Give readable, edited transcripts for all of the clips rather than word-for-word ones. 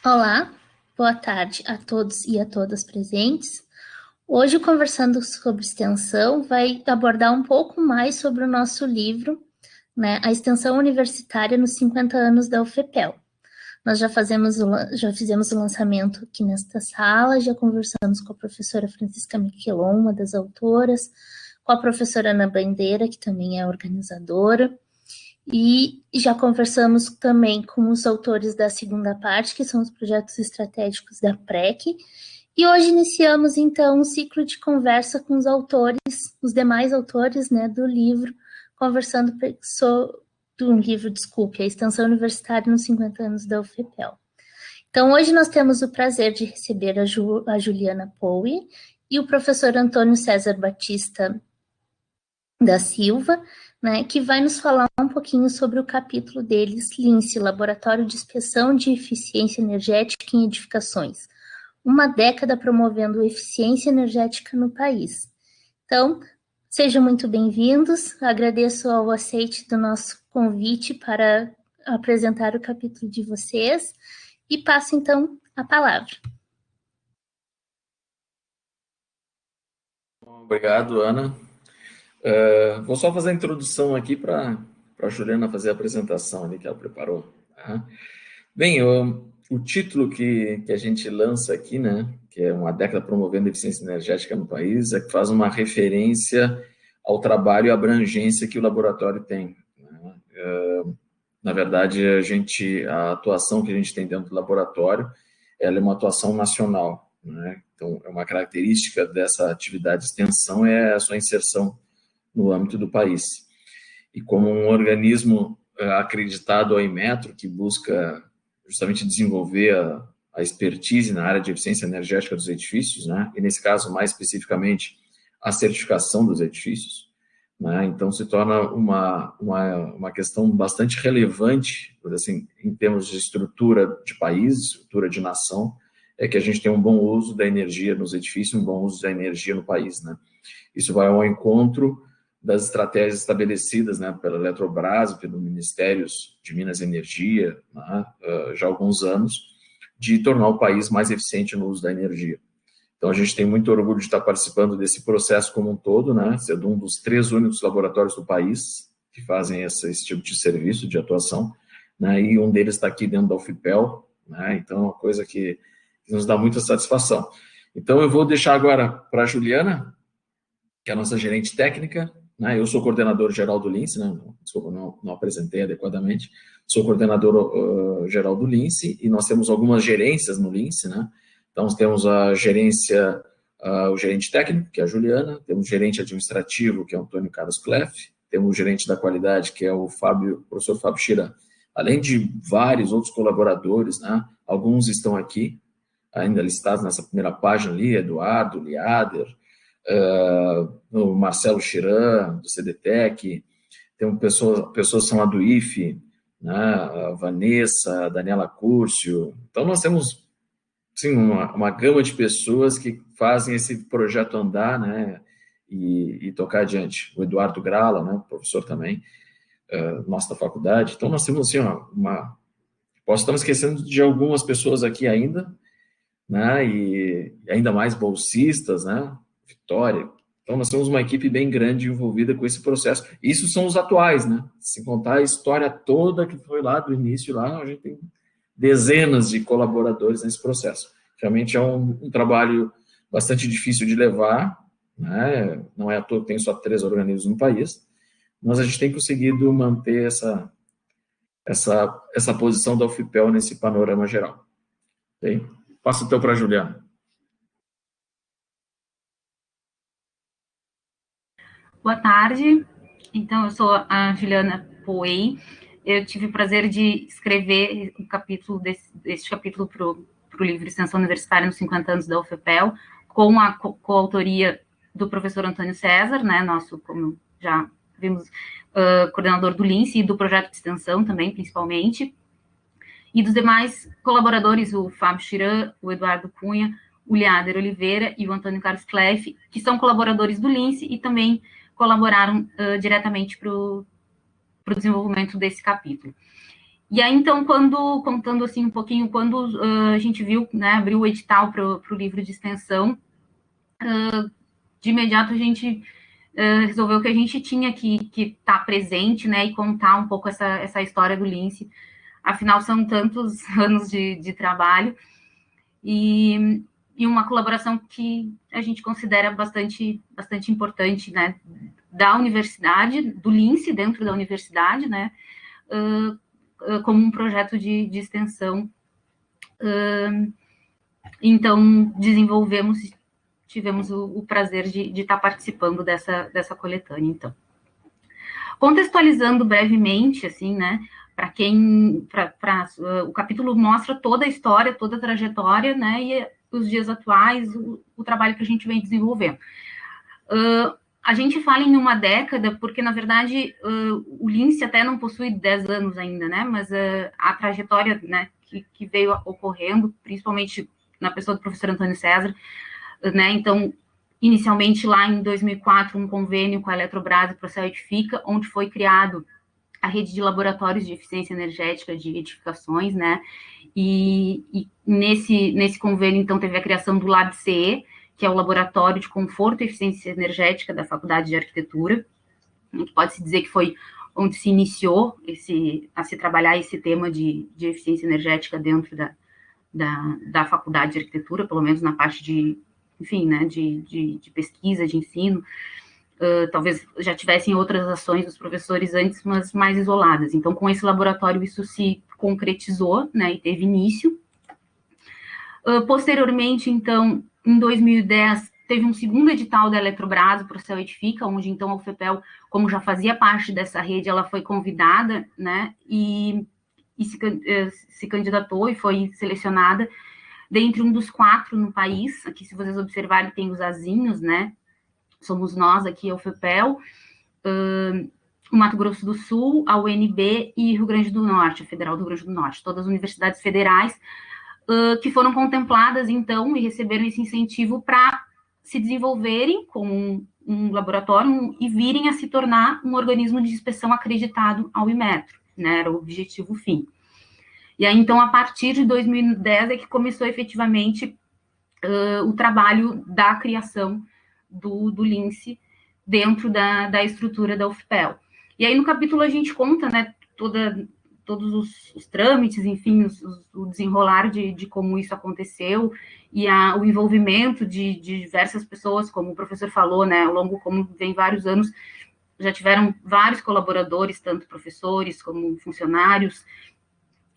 Olá, boa tarde a todos e a todas presentes. Hoje, conversando sobre extensão, vai abordar um pouco mais sobre o nosso livro, né, A Extensão Universitária nos 50 anos da UFPEL. Nós já fizemos o lançamento aqui nesta sala, já conversamos com a professora Francisca Miquelon, uma das autoras, com a professora Ana Bandeira, que também é organizadora, e já conversamos também com os autores da segunda parte, que são os projetos estratégicos da PREC, e hoje iniciamos, então, um ciclo de conversa com os autores, os demais autores, né, do livro, conversando A Extensão Universitária nos 50 anos da UFPEL. Então, hoje nós temos o prazer de receber a Juliana Powie e o professor Antônio César Batista da Silva, né, que vai nos falar um pouquinho sobre o capítulo deles, LINCE, Laboratório de Inspeção de Eficiência Energética em Edificações. Uma década promovendo eficiência energética no país. Então, sejam muito bem-vindos. Agradeço ao aceite do nosso convite para apresentar o capítulo de vocês e passo, então, a palavra. Obrigado, Ana. Vou só fazer a introdução aqui para a Juliana fazer a apresentação ali que ela preparou. Tá? Bem, o título que a gente lança aqui, né, que é Uma Década Promovendo Eficiência Energética no País, é que faz uma referência ao trabalho e abrangência que o laboratório tem. Né? Na verdade, a atuação que a gente tem dentro do laboratório, ela é uma atuação nacional, né? Então, uma característica dessa atividade de extensão é a sua inserção no âmbito do país. E como um organismo acreditado ao Inmetro, que busca justamente desenvolver a expertise na área de eficiência energética dos edifícios, né? E nesse caso, mais especificamente, a certificação dos edifícios, né? Então, se torna uma questão bastante relevante, assim, em termos de estrutura de país, estrutura de nação, é que a gente tem um bom uso da energia nos edifícios, um bom uso da energia no país, né? Isso vai ao encontro das estratégias estabelecidas, né, pela Eletrobras, pelos Ministérios de Minas e Energia, né, já há alguns anos, de tornar o país mais eficiente no uso da energia. Então, a gente tem muito orgulho de estar participando desse processo como um todo, né, sendo um dos 3 únicos laboratórios do país que fazem esse tipo de serviço, de atuação, né, e um deles está aqui dentro da UFPEL, né, então é uma coisa que nos dá muita satisfação. Então, eu vou deixar agora para a Juliana, que é a nossa gerente técnica, né? Eu sou coordenador geral do LINCE, né? Desculpa, não apresentei adequadamente, sou coordenador geral do LINCE, e nós temos algumas gerências no LINCE, né? Então, nós temos a gerência, o gerente técnico, que é a Juliana, temos o gerente administrativo, que é o Antônio Carlos Cleff, temos o gerente da qualidade, que é o professor Fábio Chira, além de vários outros colaboradores, né? Alguns estão aqui, ainda listados nessa primeira página ali, Eduardo, Liader, o Marcelo Chiran, do CDTEC, tem pessoas que são lá do IFE, né, a Vanessa, a Daniela Curcio. Então, nós temos sim, uma gama de pessoas que fazem esse projeto andar, né, e tocar adiante. O Eduardo Grala, né, professor também, nosso da faculdade. Então, nós temos assim, posso estar me esquecendo de algumas pessoas aqui ainda, né, e ainda mais bolsistas, né, Vitória. Então, nós temos uma equipe bem grande envolvida com esse processo. Isso são os atuais, né? Se contar a história toda que foi lá do início, lá, a gente tem dezenas de colaboradores nesse processo. Realmente é um trabalho bastante difícil de levar, né? Não é à toa que tem só 3 organismos no país, mas a gente tem conseguido manter essa posição da UFPEL nesse panorama geral. Okay? Passo então para a Juliana. Boa tarde, então eu sou a Juliana Powie, eu tive o prazer de escrever um capítulo desse capítulo para o livro Extensão Universitária nos 50 anos da UFPEL, com a coautoria do professor Antônio César, né, nosso, como já vimos, coordenador do LINCE e do projeto de extensão também, principalmente, e dos demais colaboradores, o Fábio Chiran, o Eduardo Cunha, o Liader Oliveira e o Antônio Carlos Cleff, que são colaboradores do LINCE e também colaboraram diretamente para o desenvolvimento desse capítulo. E aí, então, contando assim um pouquinho, quando a gente viu, né, abriu o edital para o livro de extensão, de imediato a gente resolveu que a gente tinha que estar presente, né, e contar um pouco essa história do Lince. Afinal, são tantos anos de trabalho e uma colaboração que a gente considera bastante importante, né, da universidade, do Lince dentro da universidade, né, como um projeto de extensão. Então, tivemos o prazer de estar participando dessa coletânea, então. Contextualizando brevemente, assim, né, o capítulo mostra toda a história, toda a trajetória, né, e os dias atuais, o trabalho que a gente vem desenvolvendo. A gente fala em uma década, porque, na verdade, o Lince até não possui 10 anos ainda, né, mas a trajetória, né, que veio ocorrendo, principalmente na pessoa do professor Antônio César, né, então, inicialmente lá em 2004, um convênio com a Eletrobras e Procel Edifica, onde foi criado a rede de laboratórios de eficiência energética de edificações, né, e nesse convênio, então, teve a criação do LabCE, que é o Laboratório de Conforto e Eficiência Energética da Faculdade de Arquitetura, que pode-se dizer que foi onde se iniciou a se trabalhar esse tema de eficiência energética dentro da Faculdade de Arquitetura, pelo menos na parte de, enfim, né, de pesquisa, de ensino. Talvez já tivessem outras ações dos professores antes, mas mais isoladas. Então, com esse laboratório, isso se concretizou, né, e teve início. Posteriormente, então, em 2010, teve um segundo edital da Eletrobras, o Procel Edifica, onde, então, a UFPEL, como já fazia parte dessa rede, ela foi convidada, né, e se candidatou e foi selecionada dentre um dos 4 no país. Aqui, se vocês observarem, tem os azinhos, né, somos nós aqui, a UFPEL, o Mato Grosso do Sul, a UNB e Rio Grande do Norte, a Federal do Rio Grande do Norte, todas as universidades federais que foram contempladas, então, e receberam esse incentivo para se desenvolverem como um laboratório e virem a se tornar um organismo de inspeção acreditado ao Inmetro, né, era o objetivo fim. E aí, então, a partir de 2010 é que começou efetivamente o trabalho da criação do Lince dentro da estrutura da UFPEL. E aí, no capítulo, a gente conta, né, todos os trâmites, enfim, o desenrolar de como isso aconteceu e o envolvimento de diversas pessoas, como o professor falou, né, ao longo, como vem vários anos, já tiveram vários colaboradores, tanto professores como funcionários,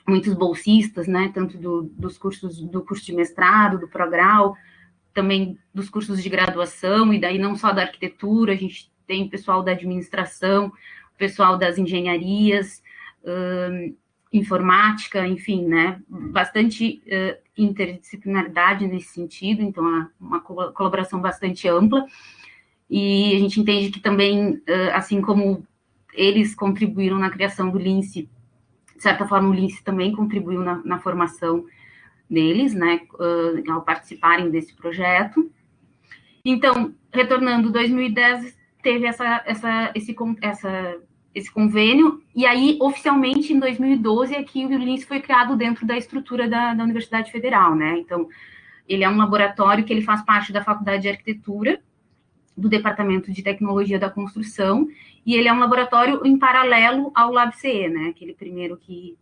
muitos bolsistas, né, tanto do curso de mestrado, do Prograu, também dos cursos de graduação, e daí não só da arquitetura, a gente tem o pessoal da administração, o pessoal das engenharias, informática, enfim, né, bastante interdisciplinaridade nesse sentido, então uma colaboração bastante ampla, e a gente entende que também, assim como eles contribuíram na criação do Lince, de certa forma o Lince também contribuiu na formação deles, né, ao participarem desse projeto. Então, retornando, 2010 teve esse convênio, e aí, oficialmente, em 2012, é que o Lince foi criado dentro da estrutura da Universidade Federal, né? Então, ele é um laboratório que ele faz parte da Faculdade de Arquitetura, do Departamento de Tecnologia da Construção, e ele é um laboratório em paralelo ao LabCE, né? Aquele primeiro que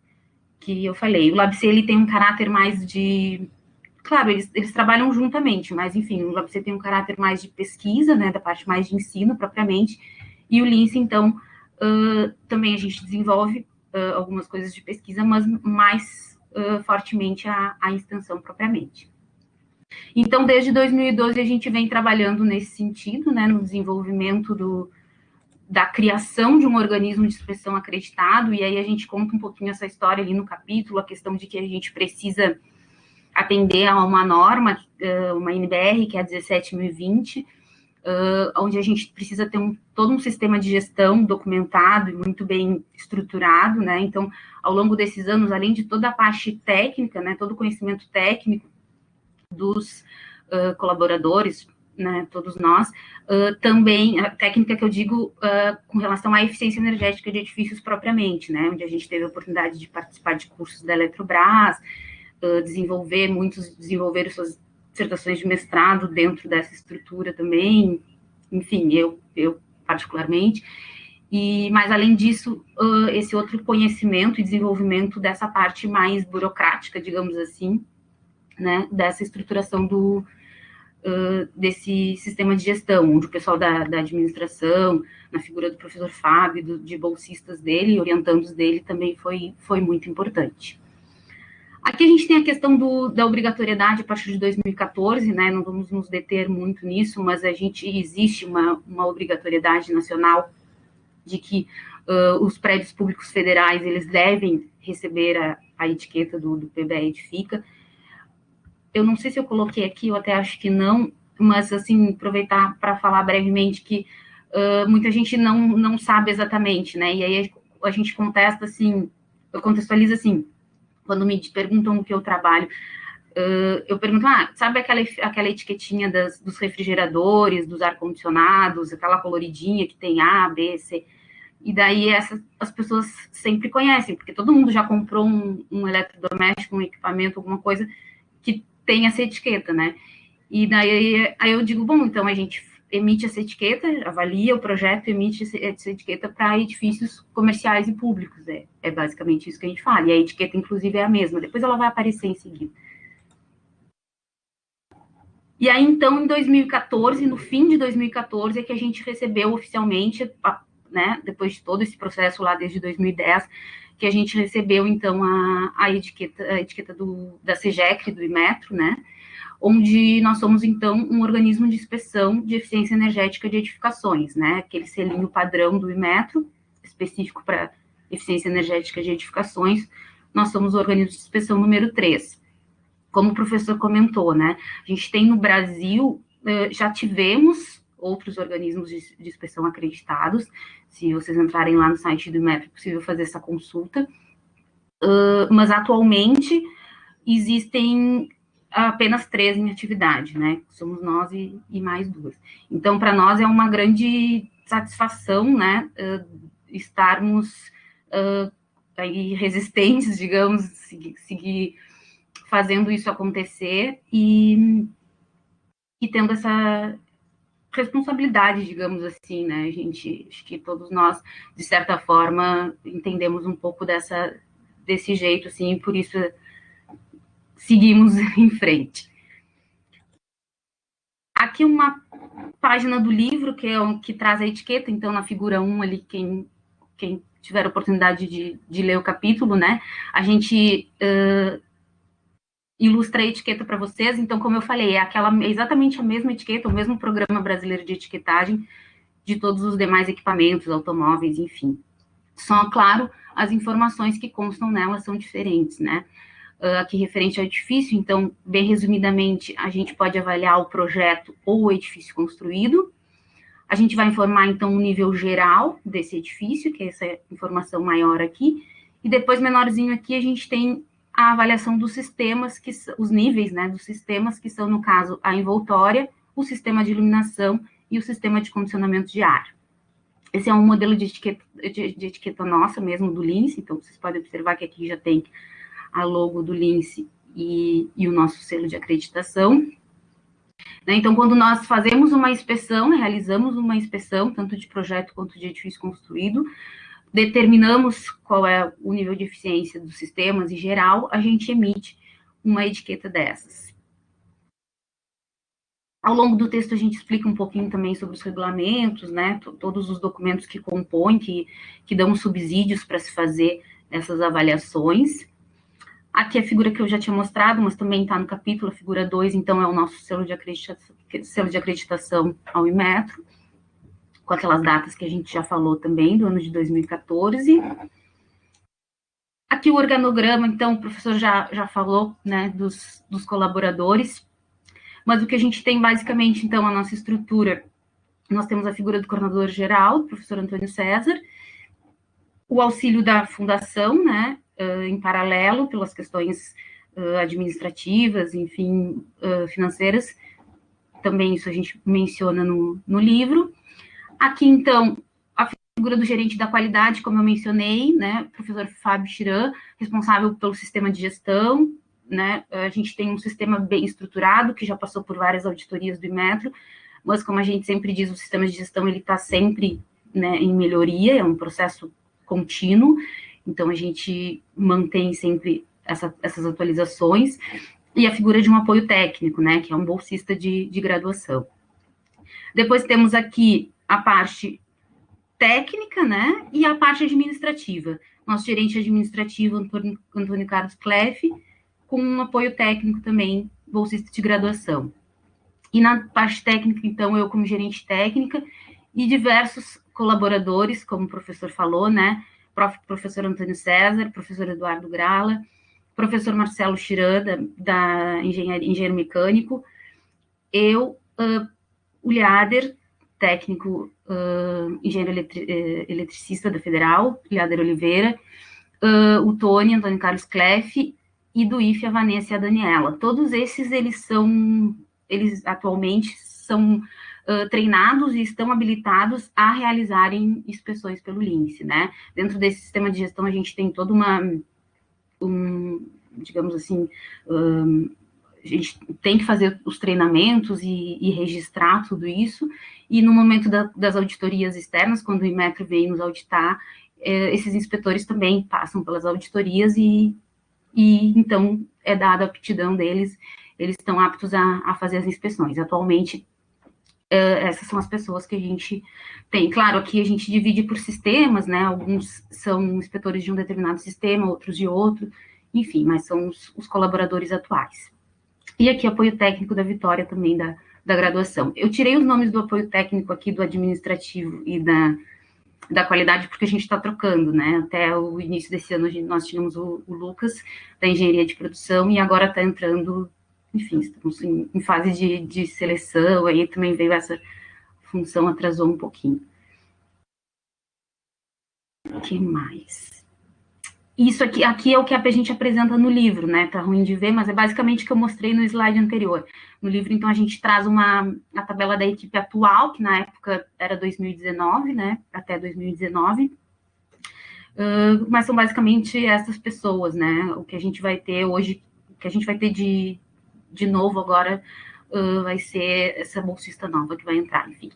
eu falei. O LabCE, ele tem um caráter mais de... Claro, eles trabalham juntamente, mas, enfim, o LabCE tem um caráter mais de pesquisa, né? Da parte mais de ensino, propriamente, e o Lince, então, também a gente desenvolve algumas coisas de pesquisa, mas mais fortemente a extensão propriamente. Então, desde 2012, a gente vem trabalhando nesse sentido, né, no desenvolvimento da criação de um organismo de inspeção acreditado, e aí a gente conta um pouquinho essa história ali no capítulo, a questão de que a gente precisa atender a uma norma, uma NBR, que é a 17.020, onde a gente precisa ter todo um sistema de gestão documentado e muito bem estruturado, né? Então, ao longo desses anos, além de toda a parte técnica, né, todo o conhecimento técnico dos colaboradores, né, todos nós, também a técnica que eu digo com relação à eficiência energética de edifícios propriamente, né, onde a gente teve a oportunidade de participar de cursos da Eletrobras, muitos desenvolveram suas dissertações de mestrado dentro dessa estrutura também, enfim, eu particularmente, mas além disso, esse outro conhecimento e desenvolvimento dessa parte mais burocrática, digamos assim, né, dessa estruturação desse sistema de gestão, onde o pessoal da administração, na figura do professor Fábio, de bolsistas dele, orientandos dele, também foi muito importante. Aqui a gente tem a questão da obrigatoriedade a partir de 2014, né, não vamos nos deter muito nisso, mas existe uma obrigatoriedade nacional de que os prédios públicos federais, eles devem receber a etiqueta do PBE Edifica. Eu não sei se eu coloquei aqui, eu até acho que não, mas, assim, aproveitar para falar brevemente que muita gente não sabe exatamente, né, e aí a gente contesta, assim, eu contextualizo assim, quando me perguntam o que eu trabalho, eu pergunto, sabe aquela etiquetinha dos refrigeradores, dos ar-condicionados, aquela coloridinha que tem A, B, C, e daí as pessoas sempre conhecem, porque todo mundo já comprou um eletrodoméstico, um equipamento, alguma coisa que tem essa etiqueta, né? E daí aí eu digo, bom, então a gente emite essa etiqueta, avalia o projeto, emite essa etiqueta para edifícios comerciais e públicos. É basicamente isso que a gente fala. E a etiqueta, inclusive, é a mesma. Depois ela vai aparecer em seguida. E aí, então, em 2014, no fim de 2014, é que a gente recebeu oficialmente, né, depois de todo esse processo lá desde 2010, que a gente recebeu, então, a etiqueta da SEGEC, do Imetro, né, onde nós somos, então, um organismo de inspeção de eficiência energética de edificações, né, aquele selinho padrão do Imetro, específico para eficiência energética de edificações, nós somos o organismo de inspeção número 3. Como o professor comentou, né, a gente tem no Brasil, já tivemos outros organismos de inspeção acreditados, se vocês entrarem lá no site do Imetro, é possível fazer essa consulta, mas atualmente existem apenas 3 em atividade, né? Somos nós e mais 2. Então, para nós é uma grande satisfação, né, estarmos aí resistentes, digamos, seguir fazendo isso acontecer e tendo essa responsabilidade, digamos assim, né? Acho que todos nós, de certa forma, entendemos um pouco desse jeito, assim, e por isso seguimos em frente. Aqui uma página do livro, que traz a etiqueta, então, na figura 1 ali, quem tiver a oportunidade de ler o capítulo, né, a gente ilustra a etiqueta para vocês, então, como eu falei, é exatamente a mesma etiqueta, o mesmo programa brasileiro de etiquetagem de todos os demais equipamentos, automóveis, enfim. Só, claro, as informações que constam nela são diferentes, né? Aqui referente ao edifício, então, bem resumidamente, a gente pode avaliar o projeto ou o edifício construído. A gente vai informar, então, o nível geral desse edifício, que é essa informação maior aqui, e depois, menorzinho aqui, a gente tem a avaliação dos sistemas, os níveis, né, dos sistemas, que são, no caso, a envoltória, o sistema de iluminação e o sistema de condicionamento de ar. Esse é um modelo de etiqueta nossa mesmo, do Lince, então vocês podem observar que aqui já tem a logo do Lince e o nosso selo de acreditação. Então, quando nós fazemos uma inspeção, realizamos uma inspeção, tanto de projeto quanto de edifício construído, determinamos qual é o nível de eficiência dos sistemas em geral, a gente emite uma etiqueta dessas. Ao longo do texto, a gente explica um pouquinho também sobre os regulamentos, né, todos os documentos que compõem, que dão subsídios para se fazer essas avaliações. Aqui a figura que eu já tinha mostrado, mas também está no capítulo, a figura 2, então é o nosso selo de acreditação ao Imetro, com aquelas datas que a gente já falou também, do ano de 2014. Aqui o organograma, então, o professor já falou, né, dos colaboradores, mas o que a gente tem basicamente, então, a nossa estrutura, nós temos a figura do coordenador geral, o professor Antônio César, o auxílio da fundação, né, em paralelo, pelas questões administrativas, enfim, financeiras, também isso a gente menciona no livro. Aqui, então, a figura do gerente da qualidade, como eu mencionei, né, professor Fábio Chiran, responsável pelo sistema de gestão, né, a gente tem um sistema bem estruturado, que já passou por várias auditorias do Inmetro, mas, como a gente sempre diz, o sistema de gestão, ele está sempre, né, em melhoria, é um processo contínuo, então a gente mantém sempre essas atualizações, e a figura de um apoio técnico, né, que é um bolsista de graduação. Depois temos aqui a parte técnica, né, e a parte administrativa. Nosso gerente administrativo, Antônio Carlos Cleff, com um apoio técnico também, bolsista de graduação. E na parte técnica, então, eu como gerente técnica e diversos colaboradores, como o professor falou, né, professor Antônio César, professor Eduardo Grala, professor Marcelo Chiran, da engenheiro mecânico, eu, o Liader, técnico, engenheiro eletricista da Federal, Liader Oliveira, o Tony, Antônio Carlos Cleff, e do IFE, a Vanessa e a Daniela. Todos esses, eles atualmente são treinados e estão habilitados a realizarem inspeções pelo LINSE, né? Dentro desse sistema de gestão, a gente tem toda digamos assim, a gente tem que fazer os treinamentos e registrar tudo isso, e no momento das auditorias externas, quando o Inmetro vem nos auditar, esses inspetores também passam pelas auditorias e então é dada a aptidão deles, eles estão aptos a fazer as inspeções. Atualmente, essas são as pessoas que a gente tem. Claro, aqui a gente divide por sistemas, né? Alguns são inspetores de um determinado sistema, outros de outro, enfim, mas são os colaboradores atuais. E aqui apoio técnico da Vitória também da graduação. Eu tirei os nomes do apoio técnico aqui do administrativo e da qualidade, porque a gente está trocando, né? Até o início desse ano nós tínhamos o Lucas, da engenharia de produção, e agora está entrando, enfim, estamos em fase de seleção, aí também veio essa função, atrasou um pouquinho. O que mais? Isso aqui é o que a gente apresenta no livro, né? Tá ruim de ver, mas é basicamente o que eu mostrei no slide anterior. No livro, então, a gente traz a tabela da equipe atual, que na época era 2019, né? Até 2019. Mas são basicamente essas pessoas, né? O que a gente vai ter hoje, o que a gente vai ter de novo agora, vai ser essa bolsista nova que vai entrar, enfim.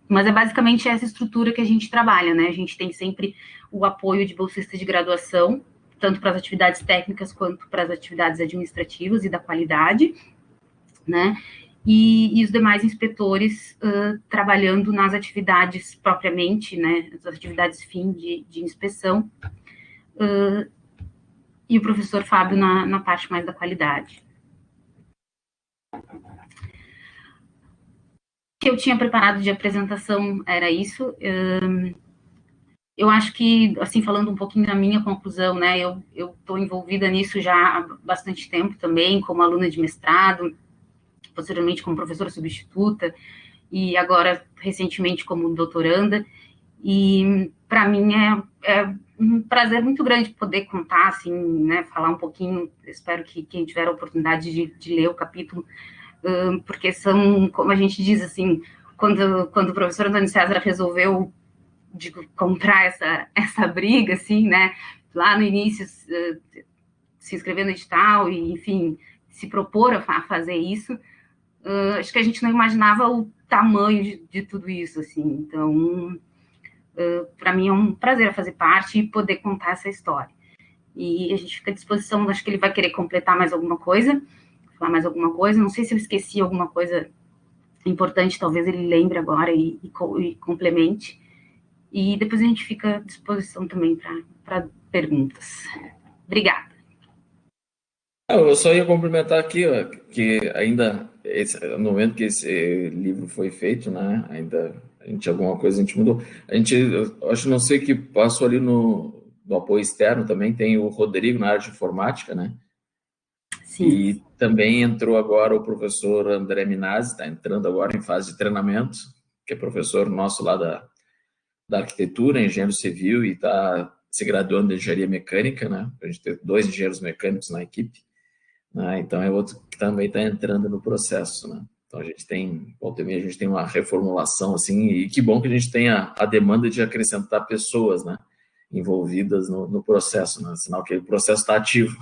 Mas é basicamente essa estrutura que a gente trabalha, né? A gente tem sempre o apoio de bolsista de graduação, tanto para as atividades técnicas quanto para as atividades administrativas e da qualidade, né? E os demais inspetores trabalhando nas atividades propriamente, né? As atividades fim de inspeção, e o professor Fábio na parte mais da qualidade. O que eu tinha preparado de apresentação era isso. Eu acho que, assim, falando um pouquinho da minha conclusão, né, eu estou envolvida nisso já há bastante tempo também, como aluna de mestrado, posteriormente como professora substituta, e agora, recentemente, como doutoranda, e para mim é um prazer muito grande poder contar, assim, né, falar um pouquinho, espero que quem tiver a oportunidade de ler o capítulo, porque são, como a gente diz, assim, quando o professor Antônio César resolveu comprar essa briga, assim, né, lá no início, se inscrever no edital e, enfim, se propor a fazer isso, acho que a gente não imaginava o tamanho de tudo isso, assim, então, para mim é um prazer fazer parte e poder contar essa história. E a gente fica à disposição, acho que ele vai querer completar mais alguma coisa, falar mais alguma coisa, não sei se eu esqueci alguma coisa importante, talvez ele lembre agora e complemente, e depois a gente fica à disposição também para perguntas. Obrigada. Eu só ia complementar aqui, ó, que ainda, no momento que esse livro foi feito, né, ainda a gente alguma coisa a gente mudou. A gente, eu acho, não sei, que passou ali no apoio externo também, tem o Rodrigo na área de informática, né? Sim. E também entrou agora o professor André Minazzi, está entrando agora em fase de treinamento, que é professor nosso lá da arquitetura, engenheiro civil, e está se graduando em engenharia mecânica, né? A gente tem 2 engenheiros mecânicos na equipe, né? Então é outro que também está entrando no processo, né? Então, a gente tem, volta e meia, a gente tem uma reformulação, assim, e que bom que a gente tenha a demanda de acrescentar pessoas, né, envolvidas no processo, né, sinal que o processo está ativo,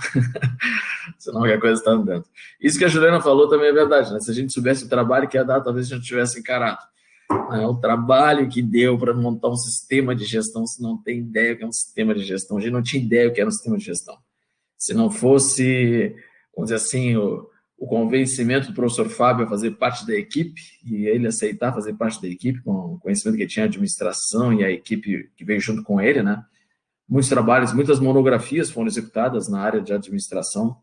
sinal que a coisa está andando. Isso que a Juliana falou também é verdade, né, se a gente soubesse o trabalho que ia dar, talvez a gente tivesse encarado. O trabalho que deu para montar um sistema de gestão, se não tem ideia o que é um sistema de gestão, a gente não tinha ideia o que era um sistema de gestão. Se não fosse, vamos dizer assim, o convencimento do professor Fábio a fazer parte da equipe, e ele aceitar fazer parte da equipe, com o conhecimento que tinha a administração e a equipe que veio junto com ele, né? Muitos trabalhos, muitas monografias foram executadas na área de administração,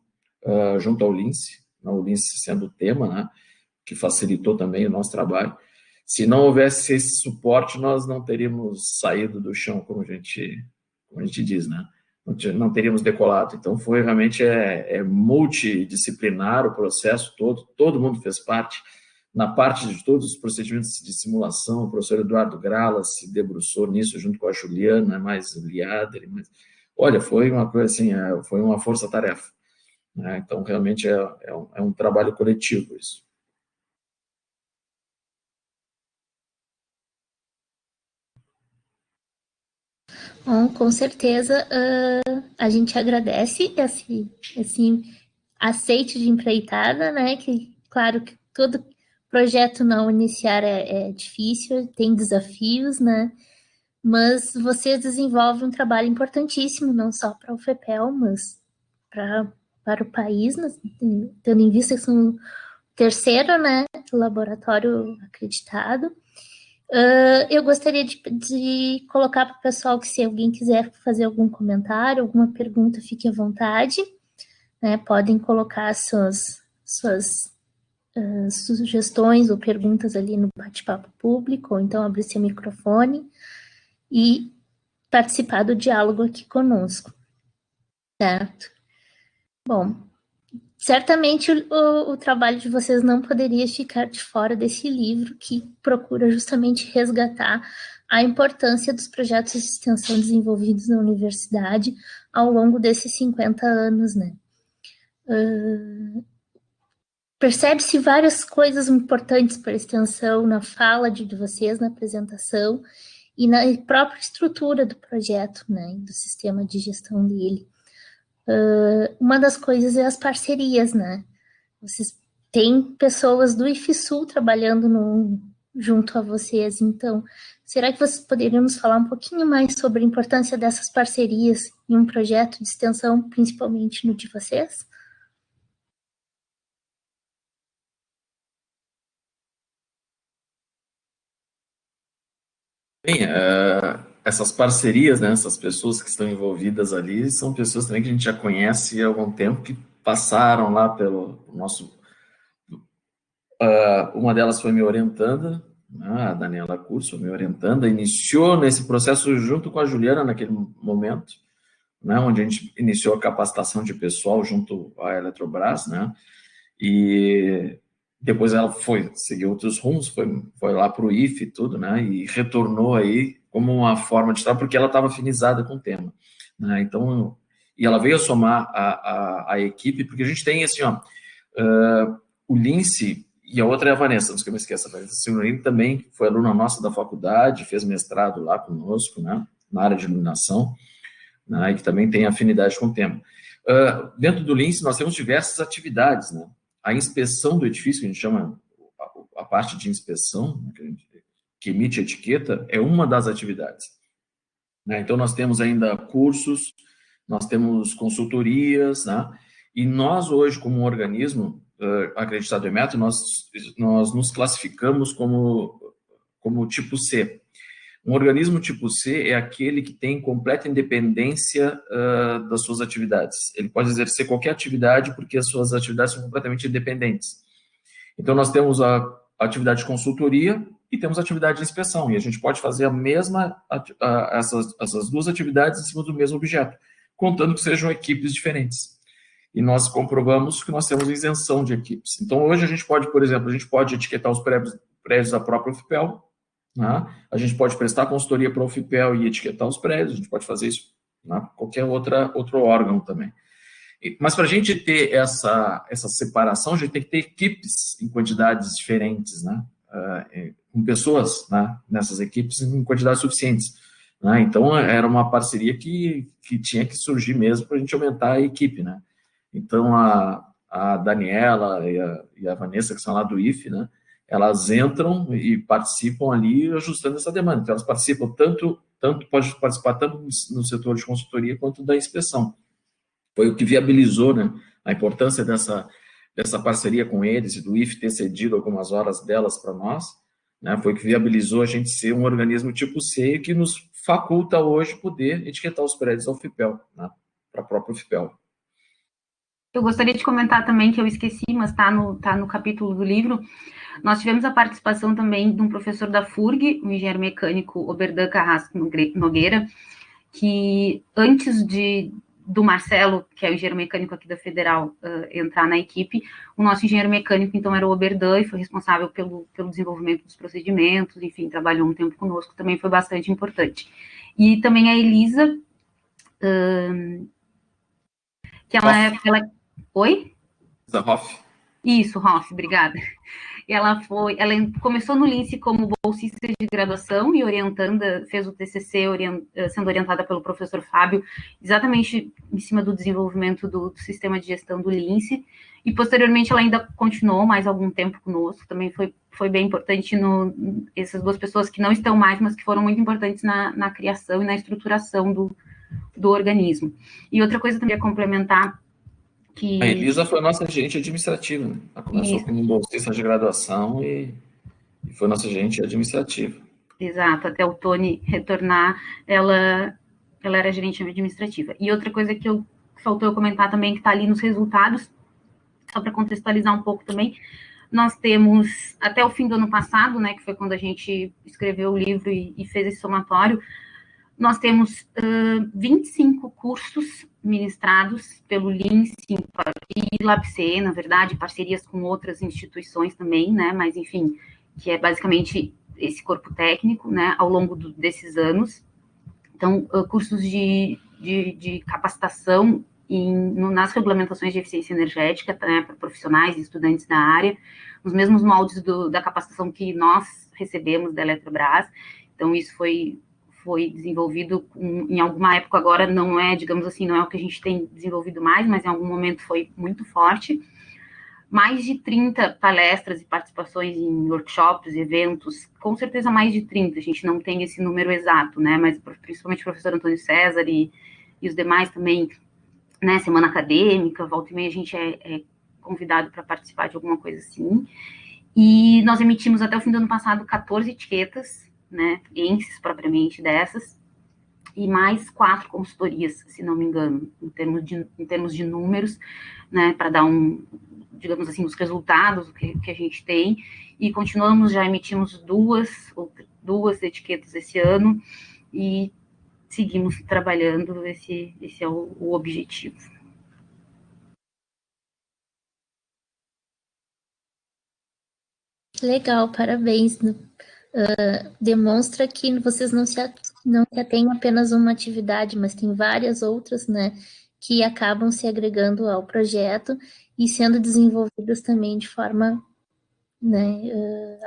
junto ao Lince, o Lince sendo o tema, né? Que facilitou também o nosso trabalho. Se não houvesse esse suporte, nós não teríamos saído do chão, como a gente diz, né? Não teríamos decolado. Então, foi realmente multidisciplinar o processo todo mundo fez parte. Na parte de todos os procedimentos de simulação, o professor Eduardo Grala se debruçou nisso, junto com a Juliana, mais Liader. Olha, foi uma coisa assim, foi uma força-tarefa, né? Então, realmente é um trabalho coletivo isso. Bom, com certeza a gente agradece esse aceite de empreitada, né? Que, claro, que todo projeto não iniciar é difícil, tem desafios, né? Mas vocês desenvolvem um trabalho importantíssimo, não só para o FEPEL, mas para o país, né? Tendo em vista que são o terceiro, né, laboratório acreditado. Eu gostaria de colocar para o pessoal que se alguém quiser fazer algum comentário, alguma pergunta, fique à vontade, né? Podem colocar suas sugestões ou perguntas ali no bate-papo público, ou então abrir seu microfone e participar do diálogo aqui conosco, certo? Bom, certamente o trabalho de vocês não poderia ficar de fora desse livro que procura justamente resgatar a importância dos projetos de extensão desenvolvidos na universidade ao longo desses 50 anos, né? Percebe-se várias coisas importantes para a extensão na fala de vocês, na apresentação e na própria estrutura do projeto, né, do sistema de gestão dele. Uma das coisas é as parcerias, né? Vocês têm pessoas do IFSU trabalhando junto a vocês, então, será que vocês poderiam nos falar um pouquinho mais sobre a importância dessas parcerias em um projeto de extensão, principalmente no de vocês? Bem, essas parcerias, né, essas pessoas que estão envolvidas ali, são pessoas também que a gente já conhece há algum tempo, que passaram lá pelo nosso... uma delas foi me orientando, né, a Daniela Curso, me orientando, iniciou nesse processo junto com a Juliana naquele momento, né, onde a gente iniciou a capacitação de pessoal junto à Eletrobras, né, e depois ela seguiu outros rumos, foi lá para o IFE e tudo, né, e retornou aí como uma forma de trabalho, porque ela estava afinizada com o tema, né, então, e ela veio a somar a equipe, porque a gente tem assim, ó, o Lince, e a outra é a Vanessa, não se me esqueça, a Vanessa Silverini também foi aluna nossa da faculdade, fez mestrado lá conosco, né, na área de iluminação, né, e que também tem afinidade com o tema. Dentro do Lince, nós temos diversas atividades, né? A inspeção do edifício, que a gente chama a parte de inspeção, né, que emite a etiqueta, é uma das atividades, né? Então, nós temos ainda cursos, nós temos consultorias, né? E nós, hoje, como um organismo acreditado em Emetro, nós nos classificamos como tipo C. Um organismo tipo C é aquele que tem completa independência das suas atividades. Ele pode exercer qualquer atividade porque as suas atividades são completamente independentes. Então, nós temos a atividade de consultoria e temos a atividade de inspeção. E a gente pode fazer essas duas atividades em cima do mesmo objeto, contando que sejam equipes diferentes. E nós comprovamos que nós temos isenção de equipes. Então, hoje a gente pode, por exemplo, etiquetar os prédios da própria UFPEL, né? A gente pode prestar consultoria para o UFPEL e etiquetar os prédios, a gente pode fazer isso, né? Qualquer outro órgão também. Mas para a gente ter essa separação, a gente tem que ter equipes em quantidades diferentes, né? Com pessoas, né, nessas equipes em quantidades suficientes. Né? Então, era uma parceria que tinha que surgir mesmo para a gente aumentar a equipe. Né? Então, a Daniela e a Vanessa, que são lá do IFE, né, elas entram e participam ali ajustando essa demanda. Então, elas participam tanto pode participar tanto no setor de consultoria quanto da inspeção. Foi o que viabilizou, né, a importância dessa parceria com eles e do IFE ter cedido algumas horas delas para nós, né, foi o que viabilizou a gente ser um organismo tipo C que nos faculta hoje poder etiquetar os prédios ao FIPEL, né, para a própria FIPEL. Eu gostaria de comentar também, que eu esqueci, mas está no capítulo do livro, nós tivemos a participação também de um professor da FURG, o engenheiro mecânico Oberdan Carrasco Nogueira, que antes do Marcelo, que é o engenheiro mecânico aqui da Federal, entrar na equipe, o nosso engenheiro mecânico, então, era o Oberdan, e foi responsável pelo desenvolvimento dos procedimentos, enfim, trabalhou um tempo conosco, também foi bastante importante. E também a Elisa, que ela... Oi? Elisa Hoff. Isso, Hoff, obrigada. Ela começou no Lince como bolsista de graduação e orientanda, fez o TCC sendo orientada pelo professor Fábio, exatamente em cima do desenvolvimento do sistema de gestão do Lince, e posteriormente ela ainda continuou mais algum tempo conosco, também foi bem importante essas duas pessoas que não estão mais, mas que foram muito importantes na criação e na estruturação do organismo. E outra coisa também a complementar, a Elisa foi nossa gerente administrativa, né? Ela começou como bolsista de graduação e foi nossa gerente administrativa. Exato, até o Tony retornar, ela era gerente administrativa. E outra coisa que faltou eu comentar também, que está ali nos resultados, só para contextualizar um pouco também, nós temos, até o fim do ano passado, né, que foi quando a gente escreveu o livro e fez esse somatório, nós temos 25 cursos ministrados pelo Lince e LabCE, na verdade, parcerias com outras instituições também, né, mas enfim, que é basicamente esse corpo técnico, né, ao longo desses anos. Então, cursos de capacitação nas regulamentações de eficiência energética, né, para profissionais e estudantes da área, nos mesmos moldes da capacitação que nós recebemos da Eletrobras. Então, isso foi desenvolvido em alguma época, agora não é, digamos assim, não é o que a gente tem desenvolvido mais, mas em algum momento foi muito forte. Mais de 30 palestras e participações em workshops, eventos, com certeza mais de 30, a gente não tem esse número exato, né, mas principalmente o professor Antônio César e os demais também, né, semana acadêmica, volta e meia a gente é convidado para participar de alguma coisa assim. E nós emitimos até o fim do ano passado 14 etiquetas, né, ENSES propriamente dessas, e mais 4 consultorias, se não me engano, em termos de números, né, para dar digamos assim, os resultados que a gente tem, e continuamos, já emitimos duas etiquetas esse ano, e seguimos trabalhando, esse é o objetivo. Legal, parabéns. Demonstra que vocês não se atêm apenas uma atividade, mas tem várias outras, né, que acabam se agregando ao projeto e sendo desenvolvidas também de forma, né,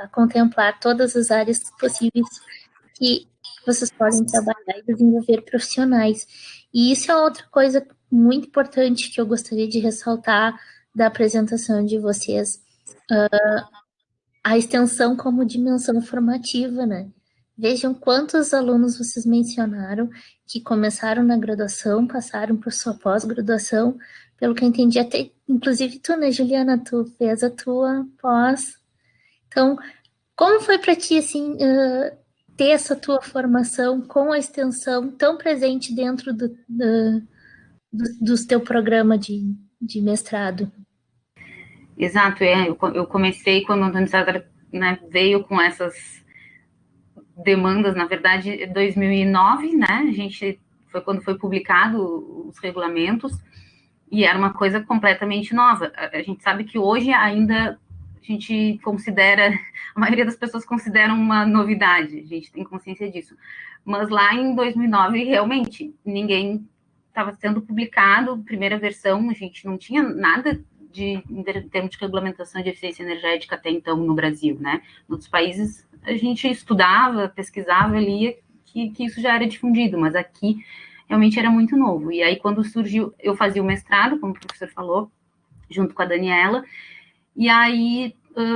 a contemplar todas as áreas possíveis que vocês podem trabalhar e desenvolver profissionais. E isso é outra coisa muito importante que eu gostaria de ressaltar da apresentação de vocês. A extensão como dimensão formativa, né? Vejam quantos alunos vocês mencionaram que começaram na graduação, passaram por sua pós-graduação, pelo que eu entendi, até, inclusive tu, né, Juliana, tu fez a tua pós. Então, como foi para ti, assim, ter essa tua formação com a extensão tão presente dentro do teu programa de mestrado? Exato, eu comecei quando o Antônio César, né, veio com essas demandas, na verdade, 2009, né, foi quando foi publicado os regulamentos, e era uma coisa completamente nova. A gente sabe que hoje ainda a gente considera, a maioria das pessoas consideram uma novidade, a gente tem consciência disso, mas lá em 2009, realmente, ninguém estava sendo publicado, primeira versão, a gente não tinha nada em termos de regulamentação de eficiência energética até então no Brasil, né? Em outros países a gente estudava, pesquisava, lia que isso já era difundido, mas aqui realmente era muito novo. E aí quando surgiu, eu fazia o mestrado, como o professor falou, junto com a Daniela, e aí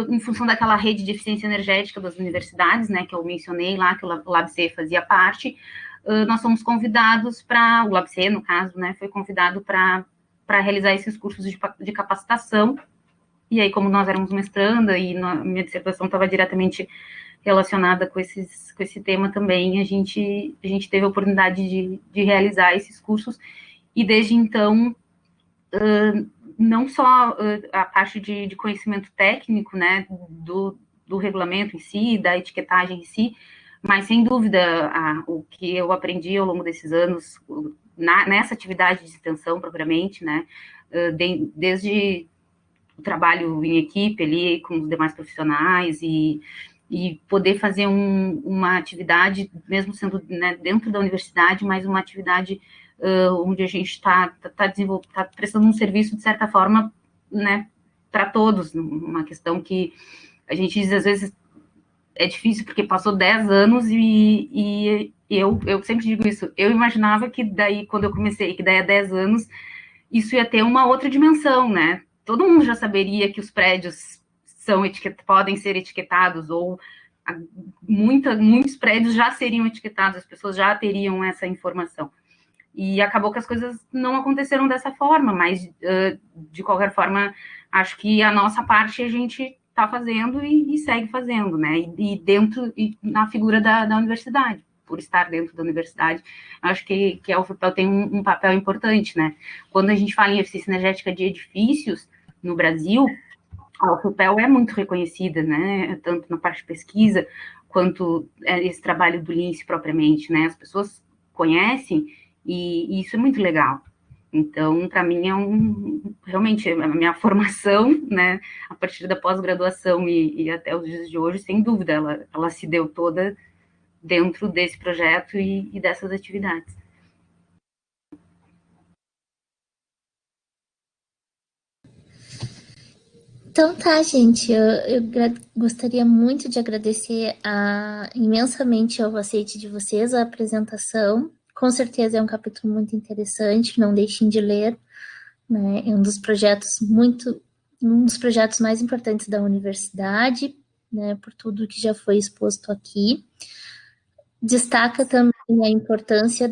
em função daquela rede de eficiência energética das universidades, né, que eu mencionei lá, que o LabC fazia parte, nós fomos convidados para, o LabC, no caso, né, foi convidado para realizar esses cursos de capacitação, e aí, como nós éramos mestranda, e minha dissertação estava diretamente relacionada com esse tema também, a gente teve a oportunidade de realizar esses cursos, e desde então, não só a parte de conhecimento técnico, né, do regulamento em si, da etiquetagem em si, mas, sem dúvida, o que eu aprendi ao longo desses anos, nessa atividade de extensão, propriamente, né, desde o trabalho em equipe ali, com os demais profissionais, e poder fazer uma atividade, mesmo sendo, né, dentro da universidade, mas uma atividade onde a gente está prestando um serviço, de certa forma, né, para todos, uma questão que a gente diz, às vezes, é difícil, porque passou 10 anos e eu sempre digo isso, eu imaginava que daí, quando eu comecei, que daí há 10 anos, isso ia ter uma outra dimensão, né? Todo mundo já saberia que os prédios podem ser etiquetados, ou muitos prédios já seriam etiquetados, as pessoas já teriam essa informação. E acabou que as coisas não aconteceram dessa forma, mas, de qualquer forma, acho que a nossa parte a gente está fazendo e segue fazendo, né? E na figura da universidade, por estar dentro da universidade, acho que a UFPEL tem um papel importante, né? Quando a gente fala em eficiência energética de edifícios no Brasil, a UFPEL é muito reconhecida, né? Tanto na parte de pesquisa, quanto esse trabalho do LINSE propriamente, né? As pessoas conhecem e isso é muito legal. Então, para mim, realmente, a minha formação, né, a partir da pós-graduação e até os dias de hoje, sem dúvida, ela se deu toda dentro desse projeto e dessas atividades. Então tá, gente, eu gostaria muito de agradecer imensamente ao aceite de vocês, a apresentação. Com certeza é um capítulo muito interessante, não deixem de ler, né? É um dos projetos mais importantes da universidade, né? Por tudo que já foi exposto aqui. Destaca também a importância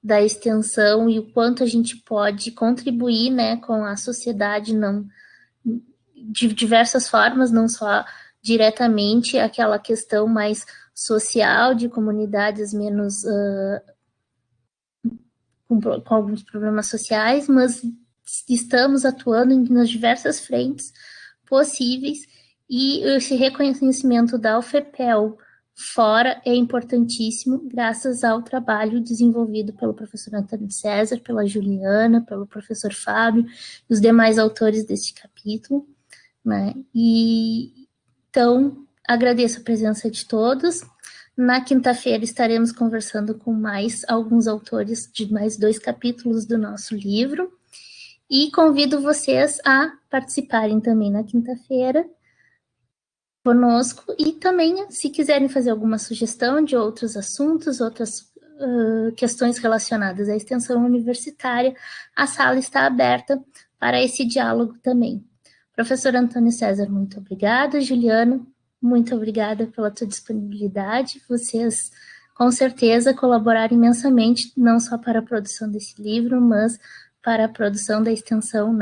da extensão e o quanto a gente pode contribuir, né, com a sociedade, de diversas formas, não só diretamente aquela questão mais social de comunidades menos com alguns problemas sociais, mas estamos atuando nas diversas frentes possíveis, e esse reconhecimento da UFPEL fora é importantíssimo, graças ao trabalho desenvolvido pelo professor Antônio César, pela Juliana, pelo professor Fábio e os demais autores deste capítulo, né? E então agradeço a presença de todos. Na quinta-feira estaremos conversando com mais alguns autores de mais 2 capítulos do nosso livro, e convido vocês a participarem também na quinta-feira conosco, e também, se quiserem fazer alguma sugestão de outros assuntos, outras questões relacionadas à extensão universitária, a sala está aberta para esse diálogo também. Professor Antônio César, muito obrigada. Juliana, muito obrigada pela tua disponibilidade. Vocês, com certeza, colaboraram imensamente, não só para a produção desse livro, mas para a produção da extensão